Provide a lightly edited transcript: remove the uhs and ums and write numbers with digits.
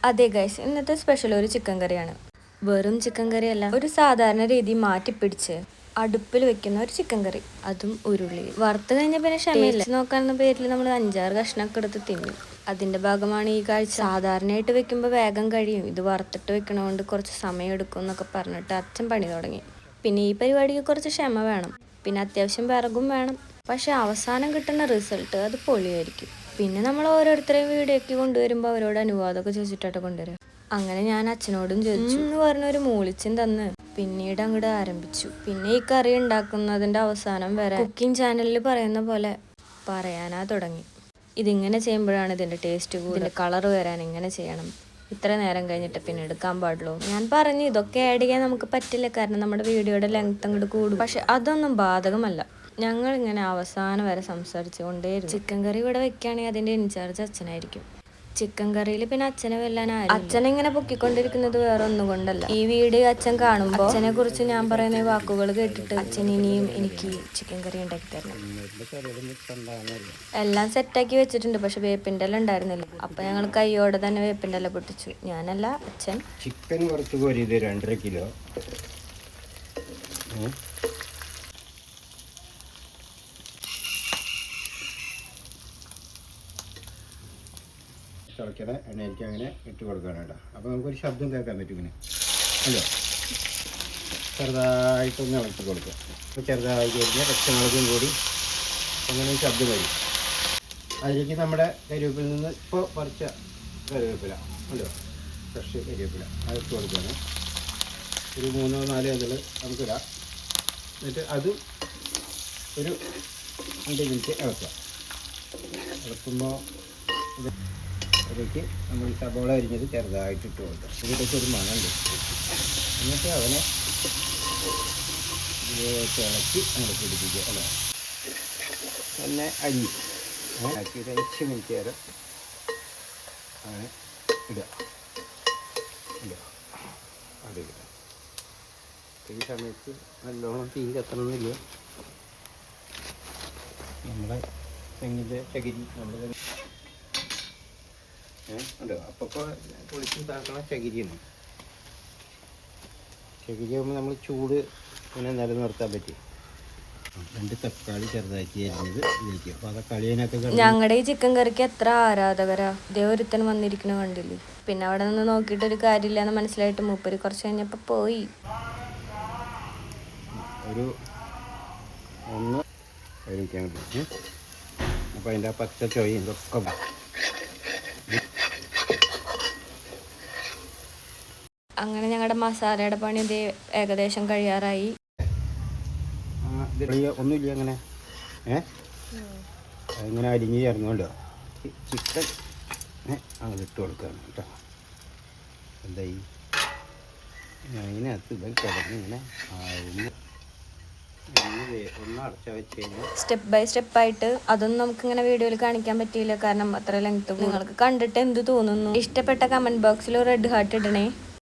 അതെ ഗൈസ്, ഇന്നത്തെ സ്പെഷ്യൽ ഒരു ചിക്കൻ കറിയാണ്. വെറും ചിക്കൻ കറിയല്ല, ഒരു സാധാരണ രീതി മാറ്റിപ്പിടിച്ച് അടുപ്പിൽ വെക്കുന്ന ഒരു ചിക്കൻ കറി, അതും ഉരുളി വറുത്ത് കഴിഞ്ഞ പിന്നെ ക്ഷമയില്ല. നോക്കാവുന്ന പേരിൽ നമ്മൾ 5-6 കഷ്ണമൊക്കെ എടുത്ത് തിന്നും. അതിന്റെ ഭാഗമാണ് ഈ കാഴ്ച. സാധാരണയായിട്ട് വെക്കുമ്പോൾ വേഗം കഴിയും, ഇത് വറുത്തിട്ട് വെക്കണോണ്ട് കുറച്ച് സമയം എടുക്കും എന്നൊക്കെ പറഞ്ഞിട്ട് അച്ഛൻ പണി തുടങ്ങി. പിന്നെ ഈ പരിപാടിക്ക് കുറച്ച് ക്ഷമ വേണം, പിന്നെ അത്യാവശ്യം വിറകും വേണം. പക്ഷെ അവസാനം കിട്ടുന്ന റിസൾട്ട് അത് പൊളിയായിരിക്കും. പിന്നെ നമ്മൾ ഓരോരുത്തരെയും വീഡിയോക്ക് കൊണ്ടുവരുമ്പോൾ അവരോട് അനുവാദമൊക്കെ ചോദിച്ചിട്ടാണ് കൊണ്ടുവരിക. അങ്ങനെ ഞാൻ അച്ഛനോടും ചോദിച്ചു എന്ന് പറഞ്ഞൊരു മൂളിച്ചും തന്ന് പിന്നീട് അങ്ങോട്ട് ആരംഭിച്ചു. പിന്നെ ഈ കറി ഉണ്ടാക്കുന്നതിന്റെ അവസാനം വരെ കുക്കിംഗ് ചാനലിൽ പറയുന്ന പോലെ പറയാനാ തുടങ്ങി. ഇതിങ്ങനെ ചെയ്യുമ്പോഴാണ് ഇതിന്റെ ടേസ്റ്റ് കൂടുക, ഇതിന്റെ കളർ വരാൻ ഇങ്ങനെ ചെയ്യണം, ഇത്ര നേരം കഴിഞ്ഞിട്ട് പിന്നെ എടുക്കാൻ പാടുള്ളൂ. ഞാൻ പറഞ്ഞു ഇതൊക്കെ ആഡ് ചെയ്യാൻ നമുക്ക് പറ്റില്ല, കാരണം നമ്മുടെ വീഡിയോയുടെ ലെങ്ത് അങ്ങോട്ട് കൂടും. പക്ഷെ അതൊന്നും ബാധകമല്ല. ഞങ്ങൾ ഇങ്ങനെ അവസാനം വരെ സംസാരിച്ചു കൊണ്ടേയിരുന്നു. ചിക്കൻ കറി ഇവിടെ വെക്കുകയാണെങ്കിൽ അതിന്റെ ഇൻചാർജ് അച്ഛനായിരിക്കും. ചിക്കൻ കറിയിൽ പിന്നെ അച്ഛനെ വെല്ലാനായി. അച്ഛനെ പൊക്കിക്കൊണ്ടിരിക്കുന്നത് വേറെ ഒന്നും കൊണ്ടല്ല. ഈ വീഡിയോ അച്ഛൻ കാണുമ്പോൾ അച്ഛനെ കുറിച്ച് ഞാൻ പറയുന്ന വാക്കുകൾ കേട്ടിട്ട് അച്ഛൻ ഇനിയും എനിക്ക് ചിക്കൻ കറി ഉണ്ടാക്കി തരണം. എല്ലാം സെറ്റാക്കി വെച്ചിട്ടുണ്ട്, പക്ഷെ വേപ്പിൻ്റെ ഇല ഉണ്ടായിരുന്നില്ല. അപ്പൊ ഞങ്ങൾ കൈയോടെ തന്നെ വേപ്പിൻ്റെ ഇല പൊട്ടിച്ചു. ഞാനല്ല, അച്ഛൻ. ചിക്കൻ കുറച്ച് കോരി 2.5 കിലോ. തിളയ്ക്കണ എണ്ണയിലേക്ക് അങ്ങനെ ഇട്ട് കൊടുക്കണം കേട്ടോ. അപ്പോൾ നമുക്കൊരു ശബ്ദം കേൾക്കാൻ പറ്റും ഇങ്ങനെ, അല്ലോ. ചെറുതായിട്ടൊന്ന് ഇളക്കി കൊടുക്കുക. അപ്പോൾ ചെറുതായി കഴിഞ്ഞാൽ പച്ചമുളകും കൂടി അങ്ങനെ ഒരു ശബ്ദം വരും. അതിലേക്ക് നമ്മുടെ കരിവേപ്പിൽ നിന്ന് ഇപ്പോൾ പറിച്ച കറിവേപ്പില, അല്ലോ, ഫ്രഷ് കരിവേപ്പില അതിട്ട് കൊടുക്കുകയാണ്. ഒരു 3-4 അതിൽ നമുക്കിടാം. എന്നിട്ട് അതും ഒരു 5 മിനിറ്റ് ഇളക്കുക. ഇളക്കുമ്പോൾ അതിലേക്ക് നമ്മൾ സബോള അരിഞ്ഞത് ചെറുതായിട്ട് ഇട്ട് കൊടുക്കുക. ഇതിലേക്ക് ഒരു മണമുണ്ട്. എന്നിട്ട് അവനെ ഇളക്കി അങ്ങനെ പിടിപ്പിക്കുക, അല്ലേ. പിന്നെ അരി ആക്കി 5 മിനിറ്റ് നേരം അങ്ങനെ ഇടുക, ഇടുക. അതിടുക. ഈ സമയത്ത് നല്ലോണം തീ കത്തണമെന്നില്ല. നമ്മുടെ തെങ്ങിൻ്റെ ചകിരി നമ്മുടെ ഉണ്ടോ അപ്പോൾ പൊളിച്ച് ഇതാക്കണ ചകിരിയാണ്. ചകിരി ആകുമ്പോൾ നമ്മൾ ചൂട് പിന്നെ നിലനിർത്താൻ പറ്റും. 2 തക്കാളി ചെറുതാക്കി അരിഞ്ഞത് ഇതിലേക്ക്. അപ്പോൾ ആ തക്കാളി അതിനൊക്കെ ഞങ്ങളുടെ ഈ ചിക്കൻ കറിക്ക് എത്ര ആരാധകരാ. ഇതേ ഒരുത്തൻ വന്നിരിക്കണ കണ്ടില്ലേ. പിന്നെ അവിടെ നിന്ന് നോക്കിയിട്ടൊരു കാര്യമില്ല എന്ന് മനസ്സിലായിട്ട് മൂപ്പര് കുറച്ച് കഴിഞ്ഞപ്പോൾ പോയി. ഒരു 1 കഴിക്കാൻ പറ്റും. അപ്പോൾ അതിൻ്റെ ആ പച്ച ചൊയ്യും ഇതൊക്കെ അങ്ങനെ ഞങ്ങളുടെ മസാലയുടെ പണി ഇത് ഏകദേശം കഴിയാറായി. ഒന്നുമില്ല അങ്ങനെ അങ്ങനെ അരിഞ്ഞ് ചേർന്നുകൊണ്ടോ ചിക്കൻ അങ്ങനെ ഇട്ട് കൊടുക്കുകയാണ് കേട്ടോ. എന്തായി അതിനകത്ത് ഇവൻ കിടന്നിങ്ങനെ ഒന്ന് അടച്ച വെച്ച് കഴിഞ്ഞാൽ സ്റ്റെപ്പ് ബൈ സ്റ്റെപ്പായിട്ട്. അതൊന്നും നമുക്കിങ്ങനെ വീഡിയോയിൽ കാണിക്കാൻ പറ്റിയില്ല, കാരണം അത്ര ലെങ്ത്. നിങ്ങൾക്ക് കണ്ടിട്ട് എന്ത് തോന്നുന്നു? ഇഷ്ടപ്പെട്ട കമന്റ് ബോക്സിൽ റെഡ് ഹാർട്ട് ഇടണേ.